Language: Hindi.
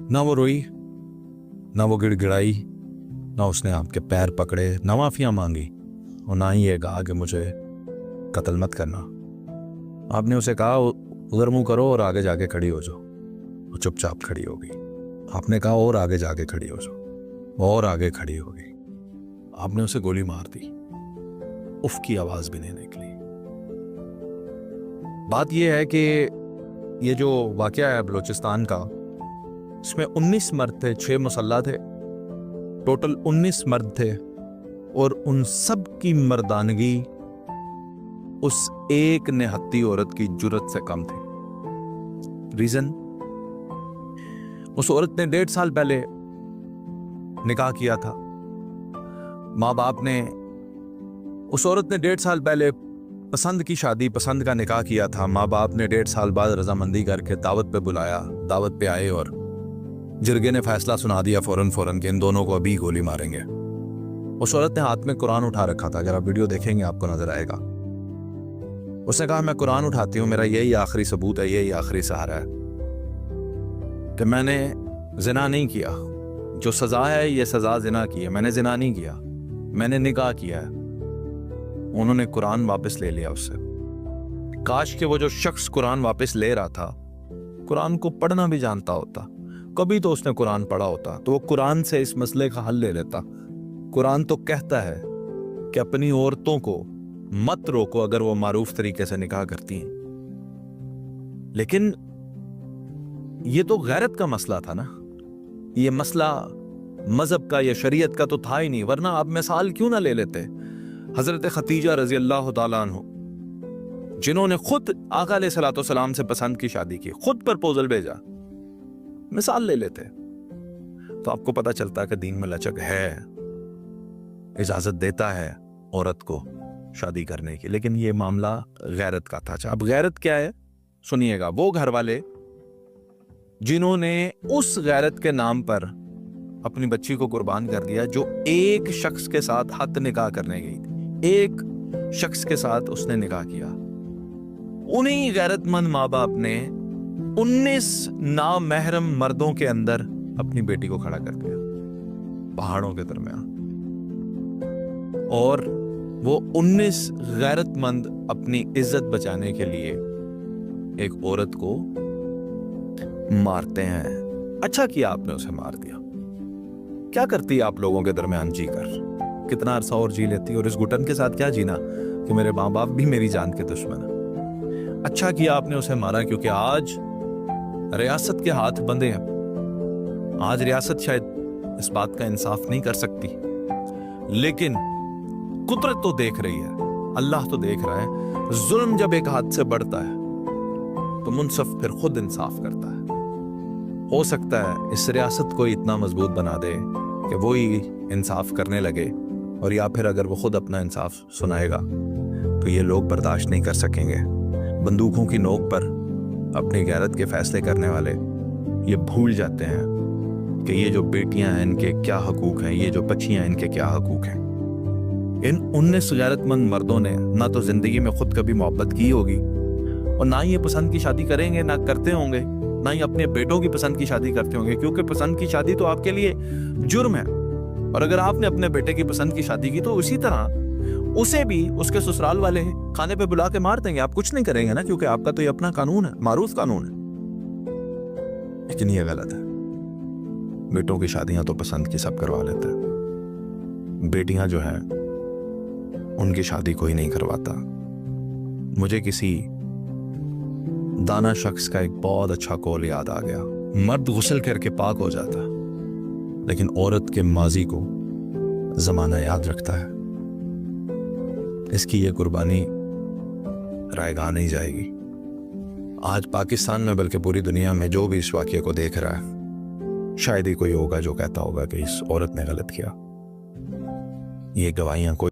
ना वो रोई, ना वो गिड़गिड़ाई, ना उसने आपके पैर पकड़े, ना माफिया मांगी, और ना ही ये कहा कि मुझे कत्ल मत करना। आपने उसे कहा उधर मुंह करो और आगे जाके खड़ी हो जाओ। वो चुपचाप खड़ी हो गई। आपने कहा और आगे जाके खड़ी हो जाओ, और आगे खड़ी हो गई। आपने उसे गोली मार दी, उफ की आवाज भी नहीं निकली। बात यह है कि ये जो वाकया है बलूचिस्तान का, इसमें 19 मर्द थे, 6 मुसल्ला थे, टोटल 19 मर्द थे, और उन सब की मर्दानगी उस एक निहत्ती औरत की जुर्रत से कम थी। रीजन, उस औरत ने 1.5 साल पहले निकाह किया था। माँ बाप ने, उस औरत ने 1.5 साल पहले पसंद की शादी, पसंद का निकाह किया था। माँ बाप ने 1.5 साल बाद रजामंदी करके दावत पे बुलाया, दावत पे आए और जिरगे ने फैसला सुना दिया फौरन कि इन दोनों को अभी गोली मारेंगे। उस औरत ने हाथ में कुरान उठा रखा था, अगर आप वीडियो देखेंगे आपको नजर आएगा। उसने कहा मैं कुरान उठाती हूँ, मेरा यही आखिरी सबूत है, यही आखिरी सहारा है कि मैंने जिना नहीं किया, जो सजा है ये सजा जिना की है, मैंने जिना नहीं किया, मैंने निकाह किया है। उन्होंने कुरान वापस ले लिया उससे। काश कि वो जो शख्स कुरान वापस ले रहा था कुरान को पढ़ना भी जानता होता, कभी तो उसने कुरान पढ़ा होता, तो वो कुरान से इस मसले का हल ले लेता। कुरान तो कहता है कि अपनी औरतों को मत रोको अगर वो मारूफ तरीके से निकाह करती हैं, लेकिन ये तो गैरत का मसला था ना, ये मसला मजहब का या शरीयत का तो था ही नहीं, वरना आप मिसाल क्यों ना ले लेते हजरत खतीजा रजी अल्लाह तआला अन्हु, जिन्होंने खुद आका अलैहिस्सलातु वस्सलाम से पसंद की शादी की, खुद प्रपोजल भेजा, मिसाल ले लेते तो आपको पता चलता कि दीन में लचक है, इजाजत देता है औरत को शादी करने की। लेकिन ये मामला गैरत का था। अब गैरत क्या है सुनिएगा। वो घर वाले जिन्होंने उस गैरत के नाम पर अपनी बच्ची को कुर्बान कर दिया, जो एक शख्स के साथ हद निकाह करने गई थी, एक शख्स के साथ उसने निकाह किया, उन्हीं गैरतमंद माँ बाप ने 19 नामहरम मर्दों के अंदर अपनी बेटी को खड़ा कर दिया पहाड़ों के दरमियान, और वो 19 गैरतमंद अपनी इज्जत बचाने के लिए एक औरत को मारते हैं। अच्छा किया आपने उसे मार दिया। क्या करती आप लोगों के दरमियान जी कर, कितना अरसा और जी लेती, और इस घुटन के साथ क्या जीना कि मेरे माँ बाप भी मेरी जान के दुश्मन है। अच्छा किया आपने उसे मारा, क्योंकि आज रियासत के हाथ बंधे हैं। आज रियासत शायद इस बात का इंसाफ नहीं कर सकती, लेकिन कुदरत तो देख रही है, अल्लाह तो देख रहा है। जुल्म जब एक हाथ से बढ़ता है तो मुनसफ फिर खुद इंसाफ करता है। हो सकता है इस रियासत को इतना मजबूत बना दे कि वो ही इंसाफ करने लगे, और या फिर अगर वो खुद अपना इंसाफ सुनाएगा तो ये लोग बर्दाश्त नहीं कर सकेंगे। बंदूकों की नोक पर अपनी गैरत के फैसले करने वाले ये भूल जाते हैं कि ये जो बेटियां हैं इनके क्या हकूक हैं, ये जो बच्चियां हैं इनके क्या हकूक हैं। इन 19 गैरतमंद मर्दों ने ना तो जिंदगी में खुद कभी मोहब्बत की होगी, और ना ही ये पसंद की शादी करेंगे, ना करते होंगे, ना ही अपने बेटों की पसंद की शादी करते होंगे, क्योंकि पसंद की शादी तो आपके लिए जुर्म है। और अगर आपने अपने बेटे की पसंद की शादी की तो उसी तरह उसे भी उसके ससुराल वाले खाने पे बुला के मार देंगे। आप कुछ नहीं करेंगे ना, क्योंकि आपका तो ये अपना कानून है, मारूफ कानून है। लेकिन ये गलत है। बेटों की शादियां तो पसंद की सब करवा लेते हैं, बेटियां जो है उनकी शादी कोई नहीं करवाता। मुझे किसी दाना शख्स का एक बहुत अच्छा कौल याद आ गया। मर्द गुस्ल करके पाक हो जाता, लेकिन औरत के माजी को जमाना याद रखता है। इसकी ये कुर्बानी रायगा नहीं जाएगी। आज पाकिस्तान में बल्कि पूरी दुनिया में जो भी इस वाक़ये को देख रहा है, शायद ही कोई होगा जो कहता होगा कि इस औरत ने गलत किया। ये गवाहियां कोई